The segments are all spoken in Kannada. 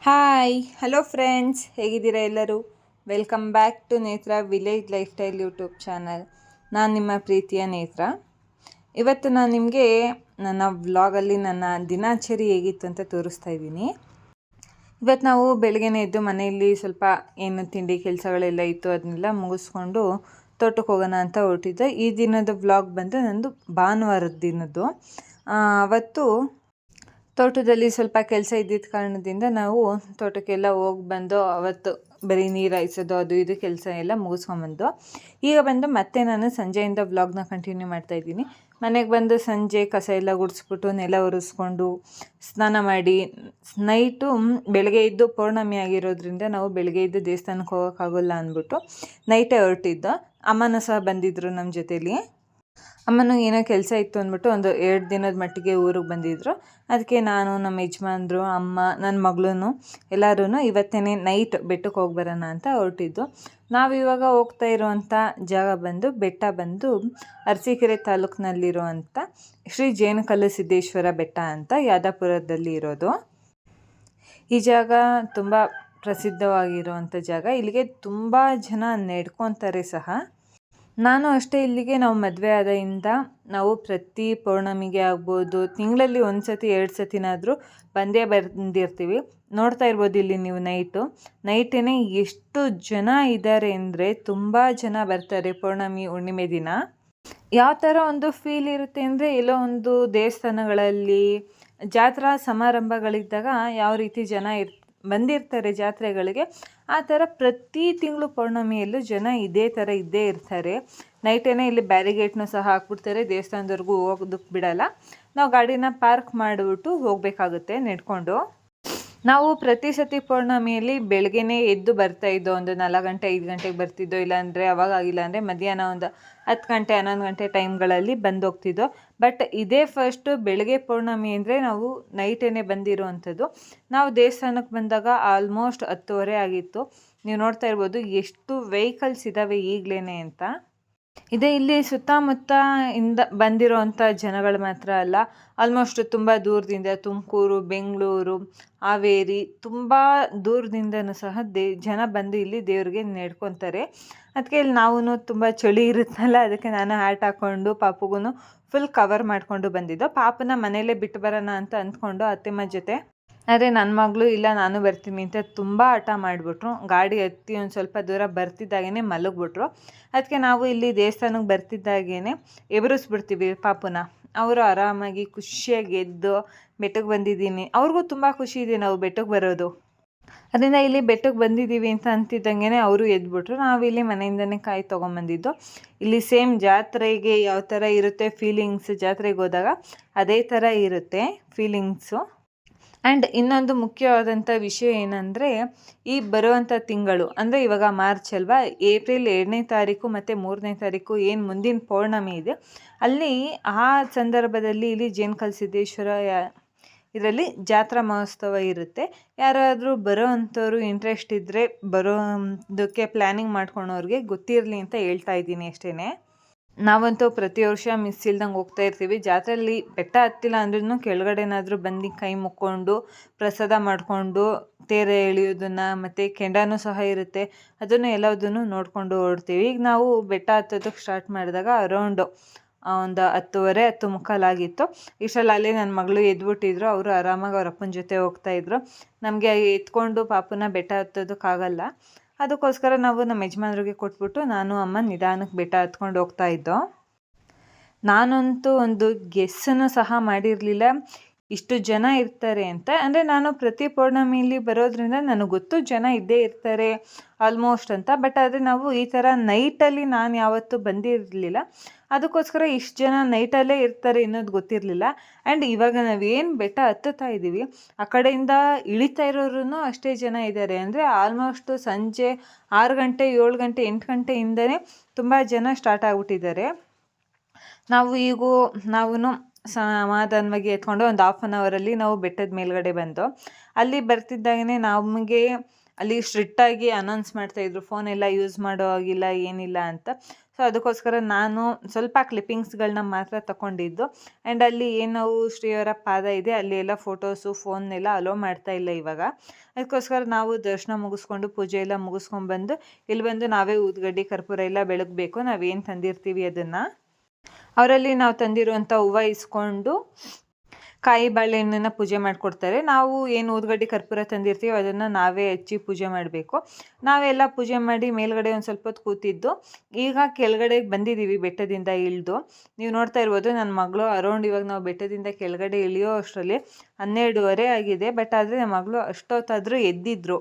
ಹಾಯ್ ಹಲೋ ಫ್ರೆಂಡ್ಸ್, ಹೇಗಿದ್ದೀರಾ ಎಲ್ಲರೂ? ವೆಲ್ಕಮ್ ಬ್ಯಾಕ್ ಟು ನೇತ್ರ village life style YouTube channel. ನಾನು ನಿಮ್ಮ ಪ್ರೀತಿಯ ನೇತ್ರ. ಇವತ್ತು ನಾನು ನಿಮಗೆ ನನ್ನ ವ್ಲಾಗಲ್ಲಿ ನನ್ನ ದಿನಾಚರಿ ಹೇಗಿತ್ತು ಅಂತ ತೋರಿಸ್ತಾ ಇದ್ದೀನಿ. ಇವತ್ತು ನಾವು ಬೆಳಗ್ಗೆನೇ ಎದ್ದು ಮನೆಯಲ್ಲಿ ಸ್ವಲ್ಪ ಏನು ತಿಂಡಿ ಕೆಲಸಗಳೆಲ್ಲ ಇತ್ತು, ಅದನ್ನೆಲ್ಲ ಮುಗಿಸ್ಕೊಂಡು ತೋಟಕ್ಕೆ ಹೋಗೋಣ ಅಂತ ಹೊರಟಿದ್ದೆ. ಈ ದಿನದ ವ್ಲಾಗ್ ಬಂದು ನಂದು ಭಾನುವಾರದ ದಿನದ್ದು. ಅವತ್ತು ತೋಟದಲ್ಲಿ ಸ್ವಲ್ಪ ಕೆಲಸ ಇದ್ದಿದ್ದ ಕಾರಣದಿಂದ ನಾವು ತೋಟಕ್ಕೆಲ್ಲ ಹೋಗಿ ಬಂದು ಅವತ್ತು ಬರೀ ನೀರು ಹಾಯಿಸೋದು ಅದು ಇದು ಕೆಲಸ ಎಲ್ಲ ಮುಗಿಸ್ಕೊಂಬಂದು ಈಗ ಬಂದು ಮತ್ತೆ ನಾನು ಸಂಜೆಯಿಂದ ವ್ಲಾಗ್ನ ಕಂಟಿನ್ಯೂ ಮಾಡ್ತಾಯಿದ್ದೀನಿ. ಮನೆಗೆ ಬಂದು ಸಂಜೆ ಕಸ ಎಲ್ಲ ಗುಡಿಸ್ಬಿಟ್ಟು ನೆಲ ಒರೆಸ್ಕೊಂಡು ಸ್ನಾನ ಮಾಡಿ ನೈಟು ಬೆಳಗ್ಗೆ ಇದ್ದು ಪೌರ್ಣಮಿ ಆಗಿರೋದ್ರಿಂದ ನಾವು ಬೆಳಗ್ಗೆ ಇದ್ದು ದೇವಸ್ಥಾನಕ್ಕೆ ಹೋಗೋಕ್ಕಾಗೋಲ್ಲ ಅಂದ್ಬಿಟ್ಟು ನೈಟೇ ಹೊರಟಿದ್ದು. ಅಮ್ಮನೂ ಸಹ ಬಂದಿದ್ದರು ನಮ್ಮ ಜೊತೇಲಿ. ಅಮ್ಮನೂ ಏನೋ ಕೆಲಸ ಇತ್ತು ಅಂದ್ಬಿಟ್ಟು ಒಂದು 2 ದಿನದ ಮಟ್ಟಿಗೆ ಊರಿಗೆ ಬಂದಿದ್ದರು. ಅದಕ್ಕೆ ನಾನು, ನಮ್ಮ ಯಜಮಾನ್ರು, ಅಮ್ಮ, ನನ್ನ ಮಗಳೂ ಎಲ್ಲರೂ ಇವತ್ತೇ ನೈಟ್ ಬೆಟ್ಟಕ್ಕೆ ಹೋಗಿ ಬರೋಣ ಅಂತ ಹೊರಟಿದ್ದು. ನಾವಿವಾಗ ಹೋಗ್ತಾ ಇರುವಂಥ ಜಾಗ ಬಂದು ಬೆಟ್ಟ ಬಂದು ಅರಸೀಕೆರೆ ತಾಲೂಕಿನಲ್ಲಿರುವಂಥ ಶ್ರೀ ಜೇನುಕಲ್ಲು ಸಿದ್ದೇಶ್ವರ ಬೆಟ್ಟ ಅಂತ ಯಾದಪುರದಲ್ಲಿ ಇರೋದು. ಈ ಜಾಗ ತುಂಬ ಪ್ರಸಿದ್ಧವಾಗಿರುವಂಥ ಜಾಗ. ಇಲ್ಲಿಗೆ ತುಂಬ ಜನ ನಡ್ಕೊತಾರೆ ಸಹ. ನಾನು ಅಷ್ಟೇ, ಇಲ್ಲಿಗೆ ನಾವು ಮದುವೆ ಆದಾಗಿಂದ ನಾವು ಪ್ರತಿ ಪೌರ್ಣಮಿಗೆ ಆಗ್ಬೋದು, ತಿಂಗಳಲ್ಲಿ 1 ಸತಿ 2 ಸತಿನಾದರೂ ಬಂದಿರ್ತೀವಿ. ನೋಡ್ತಾ ಇರ್ಬೋದು ಇಲ್ಲಿ ನೀವು ನೈಟೇ ಎಷ್ಟು ಜನ ಇದ್ದಾರೆ ಅಂದರೆ ತುಂಬ ಜನ ಬರ್ತಾರೆ ಬಂದಿರ್ತಾರೆ ಹುಣ್ಣಿಮೆ ದಿನ. ಯಾವ ಥರ ಒಂದು ಫೀಲ್ ಇರುತ್ತೆ ಅಂದರೆ, ಎಲ್ಲೋ ಒಂದು ದೇವಸ್ಥಾನಗಳಲ್ಲಿ ಜಾತ್ರಾ ಸಮಾರಂಭಗಳಿದ್ದಾಗ ಯಾವ ರೀತಿ ಜನ ಬಂದಿರ್ತಾರೆ ಜಾತ್ರೆಗಳಿಗೆ, ಆ ಥರ ಪ್ರತಿ ತಿಂಗಳು ಪೌರ್ಣಮಿಯಲ್ಲೂ ಜನ ಇದೇ ಥರ ಇದ್ದೇ ಇರ್ತಾರೆ. ನೈಟೇ ಇಲ್ಲಿ ಬ್ಯಾರಿಗೇಟ್ನೂ ಸಹ ಹಾಕ್ಬಿಡ್ತಾರೆ, ದೇವಸ್ಥಾನದವರೆಗೂ ಹೋಗೋದಕ್ಕೆ ಬಿಡಲ್ಲ. ನಾವು ಗಾಡಿನ ಪಾರ್ಕ್ ಮಾಡಿಬಿಟ್ಟು ಹೋಗಬೇಕಾಗುತ್ತೆ ನಡ್ಕೊಂಡು. ನಾವು ಪ್ರತಿ ಸತಿ ಪೌರ್ಣಮಿಯಲ್ಲಿ ಬೆಳಗ್ಗೆನೇ ಎದ್ದು ಬರ್ತಾಯಿದ್ದೋ, ಒಂದು 4 ಗಂಟೆ 5 ಗಂಟೆಗೆ ಬರ್ತಿದ್ದೋ, ಇಲ್ಲಾಂದರೆ ಅವಾಗ ಆಗಿಲ್ಲ ಅಂದರೆ ಮಧ್ಯಾಹ್ನ ಒಂದು 10 ಗಂಟೆ 11 ಗಂಟೆ ಟೈಮ್ಗಳಲ್ಲಿ ಬಂದು ಹೋಗ್ತಿದ್ದೋ. ಬಟ್ ಇದೇ ಫಸ್ಟು ಬೆಳಗ್ಗೆ ಪೌರ್ಣಮಿ ಅಂದರೆ ನಾವು ನೈಟೇ ಬಂದಿರುವಂಥದ್ದು. ನಾವು ದೇವಸ್ಥಾನಕ್ಕೆ ಬಂದಾಗ ಆಲ್ಮೋಸ್ಟ್ 10:30 ಆಗಿತ್ತು. ನೀವು ನೋಡ್ತಾ ಇರ್ಬೋದು ಎಷ್ಟು ವೆಹಿಕಲ್ಸ್ ಇದ್ದಾವೆ ಈಗಲೇ ಅಂತ. ಇದೇ ಇಲ್ಲಿ ಸುತ್ತಮುತ್ತ ಇಂದ ಬಂದಿರೋವಂಥ ಜನಗಳು ಮಾತ್ರ ಅಲ್ಲ, ಆಲ್ಮೋಸ್ಟ್ ತುಂಬ ದೂರದಿಂದ ತುಮಕೂರು, ಬೆಂಗಳೂರು, ಹಾವೇರಿ, ತುಂಬ ದೂರದಿಂದನೂ ಸಹ ಜನ ಬಂದು ಇಲ್ಲಿ ದೇವ್ರಿಗೆ ನಡ್ಕೊತಾರೆ. ಅದಕ್ಕೆ ಇಲ್ಲಿ ನಾವು ತುಂಬ ಚಳಿ ಇರುತ್ತಲ್ಲ, ಅದಕ್ಕೆ ನಾನು ಹ್ಯಾಟ್ ಹಾಕ್ಕೊಂಡು ಪಾಪುಗೂ ಫುಲ್ ಕವರ್ ಮಾಡಿಕೊಂಡು ಬಂದಿದ್ದು. ಪಾಪನ ಮನೇಲೇ ಬಿಟ್ಟು ಬರೋಣ ಅಂತ ಅಂದ್ಕೊಂಡು ಅತ್ತೆಮ್ಮ ಜೊತೆ. ಆದರೆ ನನ್ನ ಮಗಳು ಇಲ್ಲ ನಾನು ಬರ್ತೀನಿ ಅಂತ ತುಂಬ ಹಠ ಮಾಡಿಬಿಟ್ರು. ಗಾಡಿ ಹತ್ತಿ ಒಂದು ಸ್ವಲ್ಪ ದೂರ ಬರ್ತಿದ್ದಾಗೇ ಮಲಗಿಬಿಟ್ರು. ಅದಕ್ಕೆ ನಾವು ಇಲ್ಲಿ ದೇವಸ್ಥಾನಕ್ಕೆ ಬರ್ತಿದ್ದಾಗೇ ಎಬರಿಸ್ಬಿಡ್ತೀವಿ ಪಾಪುನ. ಅವರು ಆರಾಮಾಗಿ ಖುಷಿಯಾಗಿ ಎದ್ದು ಬೆಟ್ಟಕ್ಕೆ ಬಂದಿದ್ದೀನಿ, ಅವ್ರಿಗೂ ತುಂಬ ಖುಷಿ ಇದೆ ನಾವು ಬೆಟ್ಟಕ್ಕೆ ಬರೋದು. ಅದರಿಂದ ಇಲ್ಲಿ ಬೆಟ್ಟಕ್ಕೆ ಬಂದಿದ್ದೀವಿ ಅಂತ ಅಂತಿದ್ದಂಗೆ ಅವರು ಎದ್ಬಿಟ್ರು. ನಾವಿಲ್ಲಿ ಮನೆಯಿಂದನೇ ಕಾಯಿ ತೊಗೊಂಬಂದಿದ್ದು. ಇಲ್ಲಿ ಸೇಮ್ ಜಾತ್ರೆಗೆ ಯಾವ ಥರ ಇರುತ್ತೆ ಫೀಲಿಂಗ್ಸ್, ಜಾತ್ರೆಗೆ ಹೋದಾಗ ಅದೇ ಥರ ಇರುತ್ತೆ ಫೀಲಿಂಗ್ಸು. ಆ್ಯಂಡ್ ಇನ್ನೊಂದು ಮುಖ್ಯವಾದಂಥ ವಿಷಯ ಏನಂದರೆ, ಈ ಬರುವಂಥ ತಿಂಗಳು ಅಂದರೆ ಇವಾಗ ಮಾರ್ಚ್ ಅಲ್ವಾ, ಏಪ್ರಿಲ್ 2ನೇ ತಾರೀಕು ಮತ್ತು 3ನೇ ತಾರೀಕು ಏನು ಮುಂದಿನ ಪೌರ್ಣಮಿ ಇದೆ, ಅಲ್ಲಿ ಆ ಸಂದರ್ಭದಲ್ಲಿ ಇಲ್ಲಿ ಜೇನುಕಲ್ಲು ಸಿದ್ದೇಶ್ವರ ಇದರಲ್ಲಿ ಜಾತ್ರಾ ಮಹೋತ್ಸವ ಇರುತ್ತೆ. ಯಾರಾದರೂ ಬರೋ ಅಂಥವ್ರು ಇಂಟ್ರೆಸ್ಟ್ ಇದ್ದರೆ ಬರೋದಕ್ಕೆ ಪ್ಲ್ಯಾನಿಂಗ್ ಮಾಡ್ಕೊಳೋರಿಗೆ ಗೊತ್ತಿರಲಿ ಅಂತ ಹೇಳ್ತಾ ಇದ್ದೀನಿ ಅಷ್ಟೇ. ನಾವಂತೂ ಪ್ರತಿ ವರ್ಷ ಮಿಸ್ ಇಲ್ದಂಗೆ ಹೋಗ್ತಾ ಇರ್ತೀವಿ. ಜಾತ್ರೆಯಲ್ಲಿ ಬೆಟ್ಟ ಹತ್ತಿಲ್ಲ ಅಂದ್ರೂ ಕೆಳಗಡೆನಾದರೂ ಬಂದು ಕೈ ಮುಕ್ಕೊಂಡು ಪ್ರಸಾದ ಮಾಡಿಕೊಂಡು ತೇರ ಎಳೆಯೋದನ್ನು ಮತ್ತು ಕೆಂಡನೂ ಸಹ ಇರುತ್ತೆ, ಅದನ್ನು ಎಲ್ಲದನ್ನು ನೋಡಿಕೊಂಡು ಹೊರಡ್ತೀವಿ. ಈಗ ನಾವು ಬೆಟ್ಟ ಹತ್ತೋದಕ್ಕೆ ಸ್ಟಾರ್ಟ್ ಮಾಡಿದಾಗ ಅರೌಂಡು ಒಂದು 10:30 10:45 ಆಗಿತ್ತು. ಇಷ್ಟರಲ್ಲಿ ಅಲ್ಲೇ ನನ್ನ ಮಗಳು ಎದ್ಬಿಟ್ಟಿದ್ರು. ಅವರು ಆರಾಮಾಗಿ ಅವ್ರ ಅಪ್ಪನ ಜೊತೆ ಹೋಗ್ತಾಯಿದ್ರು. ನಮಗೆ ಎತ್ಕೊಂಡು ಪಾಪುನ ಬೆಟ್ಟ ಹತ್ತೋದಕ್ಕಾಗಲ್ಲ, ಅದಕ್ಕೋಸ್ಕರ ನಾವು ನಮ್ಮ ಯಜಮಾನ್ರಿಗೆ ಕೊಟ್ಬಿಟ್ಟು ನಾನು ಅಮ್ಮ ನಿಧಾನಕ್ಕೆ ಬೆಟ್ಟ ಹತ್ಕೊಂಡು ಹೋಗ್ತಾ ಇದ್ದೋ. ನಾನಂತೂ ಒಂದು ಗೆಸ್ಸನ್ನು ಸಹ ಮಾಡಿರಲಿಲ್ಲ ಇಷ್ಟು ಜನ ಇರ್ತಾರೆ ಅಂತ. ಅಂದರೆ ನಾನು ಪ್ರತಿ ಪೌರ್ಣಮಿಲಿ ಬರೋದ್ರಿಂದ ನನಗೆ ಗೊತ್ತು ಜನ ಇದ್ದೇ ಇರ್ತಾರೆ ಆಲ್ಮೋಸ್ಟ್ ಅಂತ. ಬಟ್ ಆದರೆ ನಾವು ಈ ಥರ ನೈಟಲ್ಲಿ ನಾನು ಯಾವತ್ತೂ ಬಂದಿರಲಿಲ್ಲ, ಅದಕ್ಕೋಸ್ಕರ ಇಷ್ಟು ಜನ ನೈಟಲ್ಲೇ ಇರ್ತಾರೆ ಅನ್ನೋದು ಗೊತ್ತಿರಲಿಲ್ಲ. ಆ್ಯಂಡ್ ಇವಾಗ ನಾವೇನು ಬೆಟ್ಟ ಹತ್ತುತ್ತಾ ಇದ್ದೀವಿ, ಆ ಕಡೆಯಿಂದ ಇಳಿತಾ ಇರೋರು ಅಷ್ಟೇ ಜನ ಇದ್ದಾರೆ. ಅಂದರೆ ಆಲ್ಮೋಸ್ಟು ಸಂಜೆ 6 ಗಂಟೆ 7 ಗಂಟೆ 8 ಗಂಟೆಯಿಂದನೇ ತುಂಬ ಜನ ಸ್ಟಾರ್ಟ್ ಆಗಿಬಿಟ್ಟಿದ್ದಾರೆ. ನಾವು ಸಮಾಧಾನವಾಗಿ ಎತ್ಕೊಂಡು ಒಂದು 1/2 ಅವರಲ್ಲಿ ನಾವು ಬೆಟ್ಟದ ಮೇಲ್ಗಡೆ ಬಂದು ಅಲ್ಲಿ ಬರ್ತಿದ್ದಾಗೇ ನಮಗೆ ಅಲ್ಲಿ ಸ್ಟ್ರಿಕ್ಟಾಗಿ ಅನೌನ್ಸ್ ಮಾಡ್ತಾಯಿದ್ರು ಫೋನೆಲ್ಲ ಯೂಸ್ ಮಾಡೋ ಹಾಗಿಲ್ಲ ಏನಿಲ್ಲ ಅಂತ. ಸೊ ಅದಕ್ಕೋಸ್ಕರ ನಾನು ಸ್ವಲ್ಪ ಕ್ಲಿಪ್ಪಿಂಗ್ಸ್ಗಳನ್ನ ಮಾತ್ರ ತಗೊಂಡಿದ್ದು. ಆ್ಯಂಡ್ ಅಲ್ಲಿ ಏನು ನಾವು ಶ್ರೀಯವರ ಪಾದ ಇದೆ ಅಲ್ಲಿ ಎಲ್ಲ ಫೋಟೋಸು ಫೋನ್ನೆಲ್ಲ ಅಲೋ ಮಾಡ್ತಾ ಇಲ್ಲ ಇವಾಗ. ಅದಕ್ಕೋಸ್ಕರ ನಾವು ದರ್ಶನ ಮುಗಿಸ್ಕೊಂಡು ಪೂಜೆ ಎಲ್ಲ ಮುಗಿಸ್ಕೊಂಡ್ಬಂದು ಇಲ್ಲಿ ಬಂದು ನಾವೇ ಊದ್ಗಡ್ಡಿ ಕರ್ಪೂರ ಎಲ್ಲ ಬೆಳಗಬೇಕು. ನಾವೇನು ತಂದಿರ್ತೀವಿ ಅದನ್ನು ಅವರಲ್ಲಿ ನಾವು ತಂದಿರುವಂಥ ಹೂವು ಇಸ್ಕೊಂಡು ಕಾಯಿ ಬಾಳೆಹಣ್ಣನ್ನು ಪೂಜೆ ಮಾಡಿಕೊಡ್ತಾರೆ. ನಾವು ಏನು ಊದ್ಗಡ್ಡಿ ಕರ್ಪೂರ ತಂದಿರ್ತೀವಿ ಅದನ್ನು ನಾವೇ ಹಚ್ಚಿ ಪೂಜೆ ಮಾಡಬೇಕು. ನಾವೆಲ್ಲ ಪೂಜೆ ಮಾಡಿ ಮೇಲ್ಗಡೆ ಒಂದು ಸ್ವಲ್ಪ ಹೊತ್ತು ಕೂತಿದ್ದು. ಈಗ ಕೆಳಗಡೆ ಬಂದಿದ್ದೀವಿ ಬೆಟ್ಟದಿಂದ ಇಳಿದು. ನೀವು ನೋಡ್ತಾ ಇರ್ಬೋದು ನನ್ನ ಮಗಳು ಅರೌಂಡ್ ಇವಾಗ ನಾವು ಬೆಟ್ಟದಿಂದ ಕೆಳಗಡೆ ಇಳಿಯೋ ಅಷ್ಟರಲ್ಲಿ 12:30 ಆಗಿದೆ. ಬಟ್ ಆದರೆ ನನ್ನ ಮಗಳು ಅಷ್ಟೊತ್ತಾದರೂ ಎದ್ದಿದ್ರು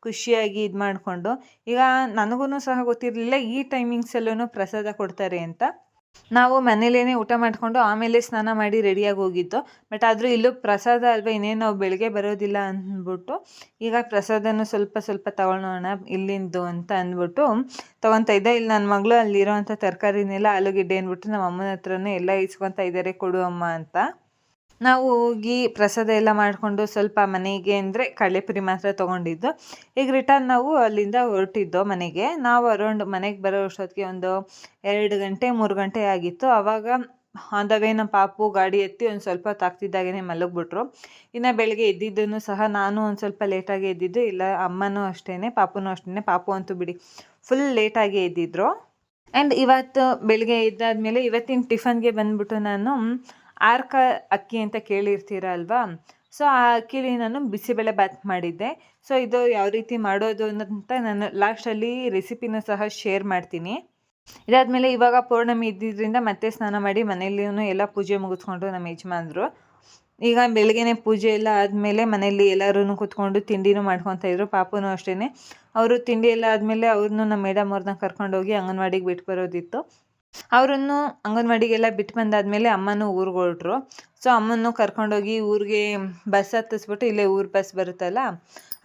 ಖುಷಿಯಾಗಿ ಇದು ಮಾಡಿಕೊಂಡು. ಈಗ ನನಗೂ ಸಹ ಗೊತ್ತಿರಲಿಲ್ಲ ಈ ಟೈಮಿಂಗ್ಸಲ್ಲೂ ಪ್ರಸಾದ ಕೊಡ್ತಾರೆ ಅಂತ. ನಾವು ಮನೇಲೇ ಊಟ ಮಾಡಿಕೊಂಡು ಆಮೇಲೆ ಸ್ನಾನ ಮಾಡಿ ರೆಡಿಯಾಗಿ ಹೋಗಿದ್ದು. ಬಟ್ ಆದರೂ ಇಲ್ಲೂ ಪ್ರಸಾದ ಅಲ್ವಾ ಇನ್ನೇನು ನಾವು ಬೆಳಗ್ಗೆ ಬರೋದಿಲ್ಲ ಅಂದ್ಬಿಟ್ಟು ಈಗ ಪ್ರಸಾದನೂ ಸ್ವಲ್ಪ ಸ್ವಲ್ಪ ತಗೊಳ್ಳೋಣ ಇಲ್ಲಿಂದು ಅಂತ ಅಂದ್ಬಿಟ್ಟು ತೊಗೊತಾ ಇದ್ದೆ. ಇಲ್ಲಿ ನನ್ನ ಮಗಳು ಅಲ್ಲಿರೋವಂಥ ತರಕಾರಿನೆಲ್ಲ ಆಲೂಗೆಡ್ಡೆ ಅಂದ್ಬಿಟ್ಟು ನಮ್ಮ ಅಮ್ಮನ ಹತ್ರನೇ ಎಲ್ಲ ಇಸ್ಕೊತಾ ಇದ್ದಾರೆ ಕೊಡು ಅಮ್ಮ ಅಂತ. ನಾವು ಹೋಗಿ ಪ್ರಸಾದ ಎಲ್ಲ ಮಾಡಿಕೊಂಡು ಸ್ವಲ್ಪ ಮನೆಗೆ ಅಂದರೆ ಕಡಲೆಪುರಿ ಮಾತ್ರ ತೊಗೊಂಡಿದ್ದು. ಈಗ ರಿಟರ್ನ್ ನಾವು ಅಲ್ಲಿಂದ ಹೊರಟಿದ್ದೋ ಮನೆಗೆ. ನಾವು ಅರೌಂಡ್ ಮನೆಗೆ ಬರೋ ಅಷ್ಟೊತ್ತಿಗೆ ಒಂದು 2 ಗಂಟೆ 3 ಗಂಟೆ ಆಗಿತ್ತು. ಆವಾಗ ಆನ್ ದ ವೇ ನಮ್ಮ ಪಾಪು ಗಾಡಿ ಎತ್ತಿ ಒಂದು ಸ್ವಲ್ಪ ಹೊತ್ತು ಆಗ್ತಿದ್ದಾಗೇ ಮಲಗಿಬಿಟ್ರು. ಇನ್ನು ಬೆಳಗ್ಗೆ ಎದ್ದಿದ್ದನ್ನು ಸಹ ನಾನು ಒಂದು ಸ್ವಲ್ಪ ಲೇಟಾಗಿ ಎದ್ದಿದ್ದು. ಇಲ್ಲ ಅಮ್ಮನೂ ಅಷ್ಟೇ ಪಾಪುನೂ ಅಷ್ಟೇ. ಪಾಪು ಅಂತೂ ಬಿಡಿ ಫುಲ್ ಲೇಟಾಗಿ ಎದ್ದಿದ್ರು. ಆ್ಯಂಡ್ ಇವತ್ತು ಬೆಳಗ್ಗೆ ಎದ್ದಾದಮೇಲೆ ಇವತ್ತಿನ ಟಿಫನ್ಗೆ ಬಂದ್ಬಿಟ್ಟು ನಾನು ಆರ್ಕ ಅಕ್ಕಿ ಅಂತ ಕೇಳಿರ್ತೀರ ಅಲ್ವಾ. ಸೊ ಆ ಅಕ್ಕಿಲಿ ನಾನು ಬಿಸಿಬೇಳೆ ಬಾತ್ ಮಾಡಿದ್ದೆ. ಸೊ ಇದು ಯಾವ ರೀತಿ ಮಾಡೋದು ಅಂತ ನಾನು ಲಾಸ್ಟಲ್ಲಿ ರೆಸಿಪಿನೂ ಸಹ ಶೇರ್ ಮಾಡ್ತೀನಿ. ಇದಾದಮೇಲೆ ಇವಾಗ ಪೌರ್ಣಮಿ ಇದ್ದಿದ್ದರಿಂದ ಮತ್ತೆ ಸ್ನಾನ ಮಾಡಿ ಮನೆಯಲ್ಲಿಯೂ ಎಲ್ಲ ಪೂಜೆ ಮುಗಿಸ್ಕೊಂಡ್ರು ನಮ್ಮ ಯಜಮಾನ್ರು. ಈಗ ಬೆಳಗ್ಗೆನೇ ಪೂಜೆ ಎಲ್ಲ ಆದಮೇಲೆ ಮನೆಯಲ್ಲಿ ಎಲ್ಲರೂ ಕೂತ್ಕೊಂಡು ತಿಂಡಿನೂ ಮಾಡ್ಕೊತಾ ಇದ್ರು. ಪಾಪುನೂ ಅಷ್ಟೇ. ಅವರು ತಿಂಡಿ ಎಲ್ಲ ಆದಮೇಲೆ ಅವ್ರನ್ನೂ ನಮ್ಮ ಮೇಡಮ್ ಅವ್ರನ್ನ ಕರ್ಕೊಂಡೋಗಿ ಅಂಗನವಾಡಿಗೆ ಬಿಟ್ಟು ಬರೋದಿತ್ತು. ಅವರನ್ನು ಅಂಗನವಾಡಿಗೆಲ್ಲ ಬಿಟ್ಟು ಬಂದಾದಮೇಲೆ ಅಮ್ಮನೂ ಊರಿಗೆ ಹೊರಟ್ರು. ಸೊ ಅಮ್ಮನ್ನು ಕರ್ಕೊಂಡೋಗಿ ಊರಿಗೆ ಬಸ್ ಹತ್ತಿಸ್ಬಿಟ್ಟು ಇಲ್ಲೇ ಊರು ಬಸ್ ಬರುತ್ತಲ್ಲ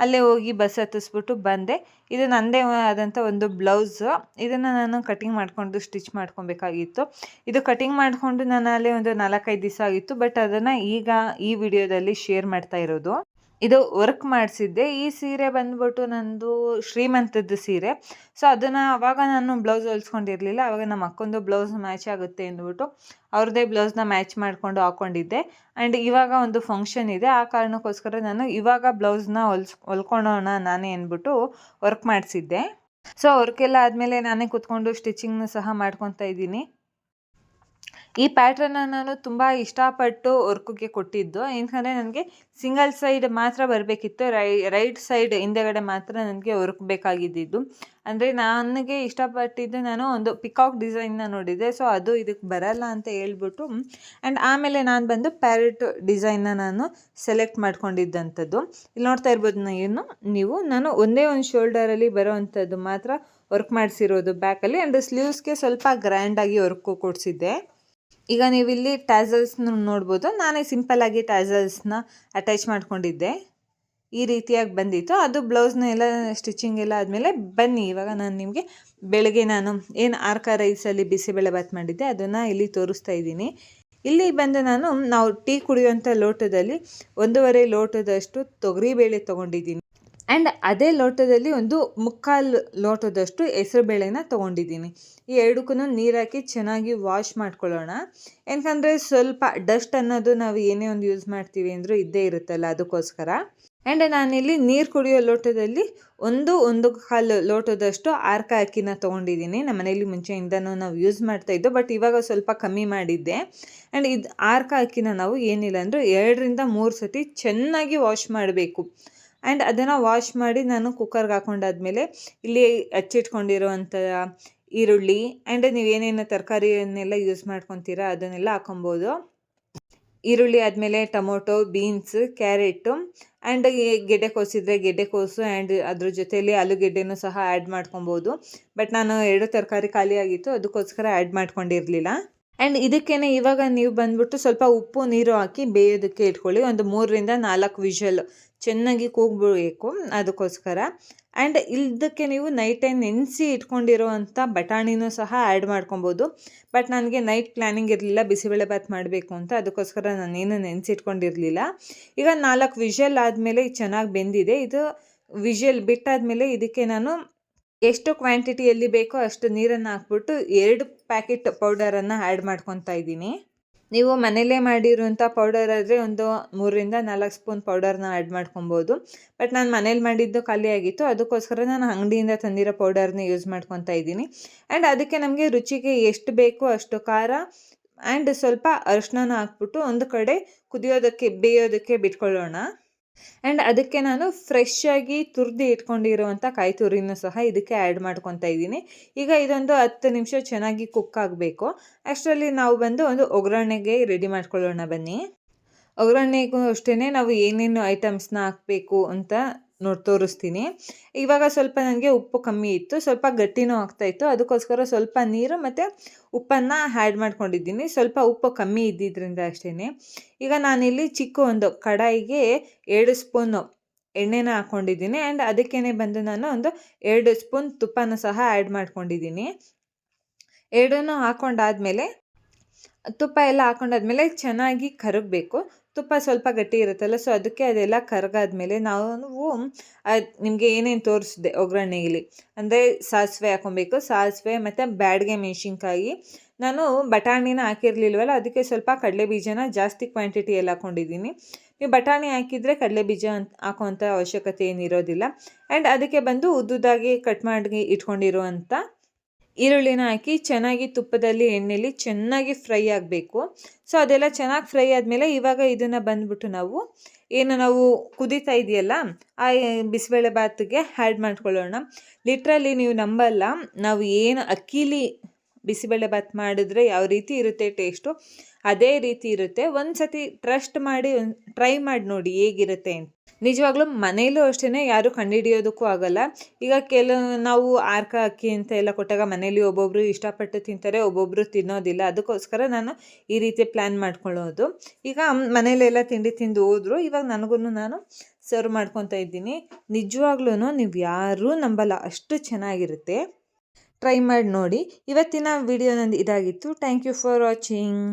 ಅಲ್ಲೇ ಹೋಗಿ ಬಸ್ ಹತ್ತಿಸ್ಬಿಟ್ಟು ಬಂದೆ. ಇದು ನನ್ನದೇ ಆದಂಥ ಒಂದು ಬ್ಲೌಸು. ಇದನ್ನು ನಾನು ಕಟಿಂಗ್ ಮಾಡಿಕೊಂಡು ಸ್ಟಿಚ್ ಮಾಡ್ಕೊಬೇಕಾಗಿತ್ತು. ಇದು ಕಟಿಂಗ್ ಮಾಡಿಕೊಂಡು ನಾನು ಅಲ್ಲೇ ಒಂದು 4-5 ದಿವಸ ಆಗಿತ್ತು. ಬಟ್ ಅದನ್ನು ಈಗ ಈ ವಿಡಿಯೋದಲ್ಲಿ ಶೇರ್ ಮಾಡ್ತಾ ಇರೋದು. ಇದು ವರ್ಕ್ ಮಾಡಿಸಿದ್ದೆ. ಈ ಸೀರೆ ಬಂದ್ಬಿಟ್ಟು ನಂದು ಶ್ರೀಮಂತದ ಸೀರೆ. ಸೊ ಅದನ್ನು ಆವಾಗ ನಾನು ಬ್ಲೌಸ್ ಹೊಲಿಸ್ಕೊಂಡಿರಲಿಲ್ಲ. ಆವಾಗ ನಮ್ಮ ಅಕ್ಕೊಂದು ಬ್ಲೌಸ್ ಮ್ಯಾಚ್ ಆಗುತ್ತೆ ಅಂದ್ಬಿಟ್ಟು ಅವ್ರದ್ದೇ ಬ್ಲೌಸ್ನ ಮ್ಯಾಚ್ ಮಾಡಿಕೊಂಡು ಹಾಕ್ಕೊಂಡಿದ್ದೆ. ಆ್ಯಂಡ್ ಇವಾಗ ಒಂದು ಫಂಕ್ಷನ್ ಇದೆ, ಆ ಕಾರಣಕ್ಕೋಸ್ಕರ ನಾನು ಇವಾಗ ಬ್ಲೌಸ್ನ ಹೊಲ್ಕೊಳ್ಳೋಣ ನಾನೇ ಅಂದ್ಬಿಟ್ಟು ವರ್ಕ್ ಮಾಡಿಸಿದ್ದೆ. ಸೊ ವರ್ಕೆಲ್ಲ ಆದಮೇಲೆ ನಾನೇ ಕೂತ್ಕೊಂಡು ಸ್ಟಿಚಿಂಗ್ನು ಸಹ ಮಾಡ್ಕೊತಾ ಇದ್ದೀನಿ. ಈ ಪ್ಯಾಟ್ರನ್ನ ನಾನು ತುಂಬ ಇಷ್ಟಪಟ್ಟು ವರ್ಕಿಗೆ ಕೊಟ್ಟಿದ್ದು. ಏನಂದರೆ ನನಗೆ ಸಿಂಗಲ್ ಸೈಡ್ ಮಾತ್ರ ಬರಬೇಕಿತ್ತು. ರೈಟ್ ಸೈಡ್ ಹಿಂದೆಗಡೆ ಮಾತ್ರ ನನಗೆ ವರ್ಕ್ ಬೇಕಾಗಿದ್ದಿದ್ದು. ಅಂದರೆ ನನಗೆ ಇಷ್ಟಪಟ್ಟಿದ್ದು ನಾನು ಒಂದು ಪಿಕಾಕ್ ಡಿಸೈನ್ನ ನೋಡಿದ್ದೆ. ಸೊ ಅದು ಇದಕ್ಕೆ ಬರಲ್ಲ ಅಂತ ಹೇಳ್ಬಿಟ್ಟು ಆ್ಯಂಡ್ ಆಮೇಲೆ ನಾನು ಬಂದು ಪ್ಯಾರೆಟ್ ಡಿಸೈನ್ನ ನಾನು ಸೆಲೆಕ್ಟ್ ಮಾಡ್ಕೊಂಡಿದ್ದಂಥದ್ದು. ಇಲ್ಲಿ ನೋಡ್ತಾ ಇರ್ಬೋದು ನೀವು ನಾನು ಒಂದೇ ಒಂದು ಶೋಲ್ಡರಲ್ಲಿ ಬರೋ ಅಂಥದ್ದು ಮಾತ್ರ ವರ್ಕ್ ಮಾಡಿಸಿರೋದು ಬ್ಯಾಕಲ್ಲಿ. ಆ್ಯಂಡ್ ಸ್ಲೀವ್ಸ್ಗೆ ಸ್ವಲ್ಪ ಗ್ರ್ಯಾಂಡಾಗಿ ವರ್ಕು ಕೊಡಿಸಿದ್ದೆ. ಈಗ ನೀವು ಇಲ್ಲಿ ಟ್ಯಾಸಲ್ಸ್ನ ನೋಡ್ಬೋದು. ನಾನೇ ಸಿಂಪಲ್ಲಾಗಿ ಟ್ಯಾಸಲ್ಸ್ನ ಅಟ್ಯಾಚ್ ಮಾಡ್ಕೊಂಡಿದ್ದೆ. ಈ ರೀತಿಯಾಗಿ ಬಂದಿತ್ತು. ಅದು ಬ್ಲೌಸ್ನ ಎಲ್ಲ ಸ್ಟಿಚಿಂಗ್ ಎಲ್ಲ ಆದಮೇಲೆ ಬನ್ನಿ ಇವಾಗ ನಾನು ನಿಮಗೆ ಬೆಳಗ್ಗೆ ನಾನು ಏನು ಆರ್ಕ ರೈಸಲ್ಲಿ ಬಿಸಿಬೇಳೆ ಬಾತ್ ಮಾಡಿದ್ದೆ ಅದನ್ನು ಇಲ್ಲಿ ತೋರಿಸ್ತಾ ಇದ್ದೀನಿ. ಇಲ್ಲಿ ಬಂದು ನಾವು ಟೀ ಕುಡಿಯುವಂಥ ಲೋಟದಲ್ಲಿ 1.5 ಲೋಟದಷ್ಟು ತೊಗರಿಬೇಳೆ ತೊಗೊಂಡಿದ್ದೀನಿ. ಆ್ಯಂಡ್ ಅದೇ ಲೋಟದಲ್ಲಿ ಒಂದು 3/4 ಲೋಟದಷ್ಟು ಹೆಸರುಬೇಳೆನ ತೊಗೊಂಡಿದ್ದೀನಿ. ಈ ಎರಡಕ್ಕೂ ನೀರು ಹಾಕಿ ಚೆನ್ನಾಗಿ ವಾಶ್ ಮಾಡ್ಕೊಳ್ಳೋಣ. ಯಾಕಂದರೆ ಸ್ವಲ್ಪ ಡಸ್ಟ್ ಅನ್ನೋದು ನಾವು ಏನೇ ಒಂದು ಯೂಸ್ ಮಾಡ್ತೀವಿ ಅಂದರೂ ಇದ್ದೇ ಇರುತ್ತಲ್ಲ, ಅದಕ್ಕೋಸ್ಕರ. ಆ್ಯಂಡ್ ನಾನಿಲ್ಲಿ ನೀರು ಕುಡಿಯೋ ಲೋಟದಲ್ಲಿ 1.25 ಲೋಟದಷ್ಟು ಆರ್ಕ ಅಕ್ಕಿನ ತೊಗೊಂಡಿದ್ದೀನಿ. ನಮ್ಮ ಮನೇಲಿ ಮುಂಚೆಯಿಂದನೂ ನಾವು ಯೂಸ್ ಮಾಡ್ತಾಯಿದ್ದೋ, ಬಟ್ ಇವಾಗ ಸ್ವಲ್ಪ ಕಮ್ಮಿ ಮಾಡಿದ್ದೆ. ಆ್ಯಂಡ್ ಇದು ಆರ್ಕ ಅಕ್ಕಿನ ನಾವು ಏನಿಲ್ಲ ಅಂದರೂ 2-3 ಸತಿ ಚೆನ್ನಾಗಿ ವಾಶ್ ಮಾಡಬೇಕು. ಆ್ಯಂಡ್ ಅದನ್ನು ವಾಶ್ ಮಾಡಿ ನಾನು ಕುಕ್ಕರ್ಗೆ ಹಾಕೊಂಡಾದ್ಮೇಲೆ ಇಲ್ಲಿ ಹಚ್ಚಿಟ್ಕೊಂಡಿರೋವಂಥ ಈರುಳ್ಳಿ ಆ್ಯಂಡ್ ನೀವೇನೇನು ತರಕಾರಿಯನ್ನೆಲ್ಲ ಯೂಸ್ ಮಾಡ್ಕೊತೀರಾ ಅದನ್ನೆಲ್ಲ ಹಾಕೊಬೋದು. ಈರುಳ್ಳಿ ಆದಮೇಲೆ ಟೊಮೊಟೊ, ಬೀನ್ಸ್, ಕ್ಯಾರೆಟು ಆ್ಯಂಡ್ ಗೆಡ್ಡೆಕೋಸಿದ್ರೆ ಗೆಡ್ಡೆಕೋಸು ಆ್ಯಂಡ್ ಅದ್ರ ಜೊತೆಯಲ್ಲಿ ಆಲೂಗೆಡ್ಡೆನೂ ಸಹ ಆ್ಯಡ್ ಮಾಡ್ಕೊಬೋದು. ಬಟ್ ನಾನು 2 ತರಕಾರಿ ಖಾಲಿ ಆಗಿತ್ತು, ಅದಕ್ಕೋಸ್ಕರ ಆ್ಯಡ್ ಮಾಡ್ಕೊಂಡಿರಲಿಲ್ಲ. ಆ್ಯಂಡ್ ಇದಕ್ಕೇನೆ ಇವಾಗ ನೀವು ಬಂದ್ಬಿಟ್ಟು ಸ್ವಲ್ಪ ಉಪ್ಪು ನೀರು ಹಾಕಿ ಬೇಯೋದಕ್ಕೆ ಇಟ್ಕೊಳ್ಳಿ. ಒಂದು 3-4 ವಿಷಲ್ ಚೆನ್ನಾಗಿ ಕೂಗಬೇಕು, ಅದಕ್ಕೋಸ್ಕರ. ಆ್ಯಂಡ್ ಇದಕ್ಕೆ ನೀವು ನೈಟ್ ಟೈಮ್ ನೆನೆಸಿ ಇಟ್ಕೊಂಡಿರೋವಂಥ ಬಟಾಣಿನೂ ಸಹ ಆ್ಯಡ್ ಮಾಡ್ಕೊಬೋದು. ಬಟ್ ನನಗೆ ನೈಟ್ ಪ್ಲ್ಯಾನಿಂಗ್ ಇರಲಿಲ್ಲ ಬಿಸಿಬೇಳೆ ಬಾತ್ ಮಾಡಬೇಕು ಅಂತ, ಅದಕ್ಕೋಸ್ಕರ ನಾನೇನು ನೆನೆಸಿಟ್ಕೊಂಡಿರಲಿಲ್ಲ. ಈಗ 4 ವಿಷಲ್ ಆದಮೇಲೆ ಚೆನ್ನಾಗಿ ಬೆಂದಿದೆ. ಇದು ವಿಷಲ್ ಬಿಟ್ಟಾದಮೇಲೆ ಇದಕ್ಕೆ ನಾನು ಎಷ್ಟು ಕ್ವಾಂಟಿಟಿಯಲ್ಲಿ ಬೇಕೋ ಅಷ್ಟು ನೀರನ್ನು ಹಾಕ್ಬಿಟ್ಟು 2 ಪ್ಯಾಕೆಟ್ ಪೌಡರನ್ನು ಆ್ಯಡ್ ಮಾಡ್ಕೊತಾ ಇದ್ದೀನಿ. ನೀವು ಮನೇಲೇ ಮಾಡಿರುವಂಥ ಪೌಡರ್ ಆದರೆ ಒಂದು 3-4 ಸ್ಪೂನ್ ಪೌಡರ್ನ ಆ್ಯಡ್ ಮಾಡ್ಕೊಬೋದು. ಬಟ್ ನಾನು ಮನೇಲಿ ಮಾಡಿದ್ದು ಖಾಲಿ ಆಗಿತ್ತು, ಅದಕ್ಕೋಸ್ಕರ ನಾನು ಅಂಗಡಿಯಿಂದ ತಂದಿರೋ ಪೌಡರ್ನ ಯೂಸ್ ಮಾಡ್ಕೊತಾ ಇದ್ದೀನಿ. ಆ್ಯಂಡ್ ಅದಕ್ಕೆ ನಮಗೆ ರುಚಿಗೆ ಎಷ್ಟು ಬೇಕೋ ಅಷ್ಟು ಖಾರ ಆ್ಯಂಡ್ ಸ್ವಲ್ಪ ಅರಿಶಿನ ಹಾಕ್ಬಿಟ್ಟು ಒಂದು ಕಡೆ ಬೇಯೋದಕ್ಕೆ ಬಿಟ್ಕೊಳ್ಳೋಣ. ಆ್ಯಂಡ್ ಅದಕ್ಕೆ ನಾನು ಫ್ರೆಶ್ಶಾಗಿ ತುರಿದು ಇಟ್ಕೊಂಡಿರುವಂಥ ಕಾಯಿ ತುರಿನೂ ಸಹ ಇದಕ್ಕೆ ಆ್ಯಡ್ ಮಾಡ್ಕೊತಾ ಇದ್ದೀನಿ. ಈಗ ಇದೊಂದು 10 ನಿಮಿಷ ಚೆನ್ನಾಗಿ ಕುಕ್ ಆಗಬೇಕು. ಅಷ್ಟರಲ್ಲಿ ನಾವು ಬಂದು ಒಂದು ಒಗ್ಗರಣೆಗೆ ರೆಡಿ ಮಾಡ್ಕೊಳ್ಳೋಣ ಬನ್ನಿ. ಒಗ್ಗರಣೆಗೂ ಅಷ್ಟೇ ನಾವು ಏನೇನು ಐಟಮ್ಸ್ನ ಹಾಕಬೇಕು ಅಂತ ತೋರಿಸ್ತೀನಿ. ಇವಾಗ ಸ್ವಲ್ಪ ನನಗೆ ಉಪ್ಪು ಕಮ್ಮಿ ಇತ್ತು, ಸ್ವಲ್ಪ ಗಟ್ಟಿನೂ ಆಗ್ತಾಯಿತ್ತು, ಅದಕ್ಕೋಸ್ಕರ ಸ್ವಲ್ಪ ನೀರು ಮತ್ತು ಉಪ್ಪನ್ನು ಆ್ಯಡ್ ಮಾಡ್ಕೊಂಡಿದ್ದೀನಿ. ಸ್ವಲ್ಪ ಉಪ್ಪು ಕಮ್ಮಿ ಇದ್ದಿದ್ದರಿಂದ ಅಷ್ಟೇ. ಈಗ ನಾನಿಲ್ಲಿ ಚಿಕ್ಕ ಒಂದು ಕಡಾಯಿಗೆ 2 ಸ್ಪೂನು ಎಣ್ಣೆನ ಹಾಕ್ಕೊಂಡಿದ್ದೀನಿ. ಆ್ಯಂಡ್ ಅದಕ್ಕೇ ಬಂದು ನಾನು ಒಂದು 2 ಸ್ಪೂನ್ ತುಪ್ಪನ ಸಹ ಆ್ಯಡ್ ಮಾಡ್ಕೊಂಡಿದ್ದೀನಿ. ಎರಡನ್ನೂ ಹಾಕ್ಕೊಂಡಾದ್ಮೇಲೆ ತುಪ್ಪ ಎಲ್ಲ ಹಾಕ್ಕೊಂಡಾದ್ಮೇಲೆ ಚೆನ್ನಾಗಿ ಕರಗಬೇಕು. ತುಪ್ಪ ಸ್ವಲ್ಪ ಗಟ್ಟಿ ಇರುತ್ತಲ್ಲ, ಸೊ ಅದಕ್ಕೆ ಅದೆಲ್ಲ ಕರಗಾದ್ಮೇಲೆ ನಾವು ನಿಮಗೆ ಏನೇನು ತೋರಿಸಿದೆ ಒಗ್ಗರಣೆಯಲ್ಲಿ ಅಂದರೆ ಸಾಸಿವೆ ಹಾಕ್ಕೊಬೇಕು, ಸಾಸಿವೆ ಮತ್ತು ಬ್ಯಾಡಗೆ ಮೆಣಸಿನ್ಕಾಯಿ. ನಾನು ಬಟಾಣಿನ ಹಾಕಿರಲಿಲ್ವಲ್ಲ, ಅದಕ್ಕೆ ಸ್ವಲ್ಪ ಕಡಲೆಬೀಜನ ಜಾಸ್ತಿ ಕ್ವಾಂಟಿಟಿಯಲ್ಲಿ ಹಾಕ್ಕೊಂಡಿದ್ದೀನಿ. ನೀವು ಬಟಾಣಿ ಹಾಕಿದರೆ ಕಡಲೆಬೀಜ ಹಾಕೋವಂಥ ಅವಶ್ಯಕತೆ ಏನಿರೋದಿಲ್ಲ. ಆ್ಯಂಡ್ ಅದಕ್ಕೆ ಬಂದು ಉದ್ದುದಾಗಿ ಕಟ್ ಮಾಡಿ ಇಟ್ಕೊಂಡಿರುವಂಥ ಈರುಳ್ಳಿನ ಹಾಕಿ ಚೆನ್ನಾಗಿ ತುಪ್ಪದಲ್ಲಿ ಎಣ್ಣೆಯಲ್ಲಿ ಚೆನ್ನಾಗಿ ಫ್ರೈ ಆಗಬೇಕು. ಸೊ ಅದೆಲ್ಲ ಚೆನ್ನಾಗಿ ಫ್ರೈ ಆದಮೇಲೆ ಇವಾಗ ಇದನ್ನು ಬಂದ್ಬಿಟ್ಟು ನಾವು ಕುದೀತಾ ಇದೆಯಲ್ಲ ಆ ಬಿಸಿಬೇಳೆ ಬಾತ್ಗೆ ಆ್ಯಡ್ ಮಾಡ್ಕೊಳ್ಳೋಣ. ಲಿಟ್ರಲಿ ನೀವು ನಂಬಲ್ಲ, ನಾವು ಏನು ಅಕ್ಕಿಲಿ ಬಿಸಿಬೇಳೆ ಬಾತ್ ಮಾಡಿದ್ರೆ ಯಾವ ರೀತಿ ಇರುತ್ತೆ ಟೇಸ್ಟು, ಅದೇ ರೀತಿ ಇರುತ್ತೆ. ಒಂದು ಸತಿ ಟ್ರೈ ಮಾಡಿ ನೋಡಿ ಹೇಗಿರುತ್ತೆ ಅಂತ. ನಿಜವಾಗ್ಲೂ ಮನೇಲೂ ಅಷ್ಟೇ, ಯಾರು ಕಂಡುಹಿಡಿಯೋದಕ್ಕೂ ಆಗಲ್ಲ. ಈಗ ನಾವು ಆರ್ಕ ಅಕ್ಕಿ ಅಂತ ಎಲ್ಲ ಕೊಟ್ಟಾಗ ಮನೇಲಿ ಒಬ್ಬೊಬ್ಬರು ಇಷ್ಟಪಟ್ಟು ತಿಂತಾರೆ, ಒಬ್ಬೊಬ್ಬರು ತಿನ್ನೋದಿಲ್ಲ. ಅದಕ್ಕೋಸ್ಕರ ನಾನು ಈ ರೀತಿ ಪ್ಲ್ಯಾನ್ ಮಾಡ್ಕೊಳ್ಳೋದು. ಈಗ ಮನೇಲೆಲ್ಲ ತಿಂಡಿ ತಿಂದು ಹೋದರು, ಇವಾಗ ನಾನು ಸರ್ವ್ ಮಾಡ್ಕೊತಾ ಇದ್ದೀನಿ. ನಿಜವಾಗ್ಲೂ ನೀವು ಯಾರೂ ನಂಬಲ್ಲ, ಅಷ್ಟು ಚೆನ್ನಾಗಿರುತ್ತೆ. ಟ್ರೈ ಮಾಡಿ ನೋಡಿ. ಇವತ್ತಿನ ವಿಡಿಯೋ ನಂದು ಇದಾಗಿತ್ತು. Thank you for watching.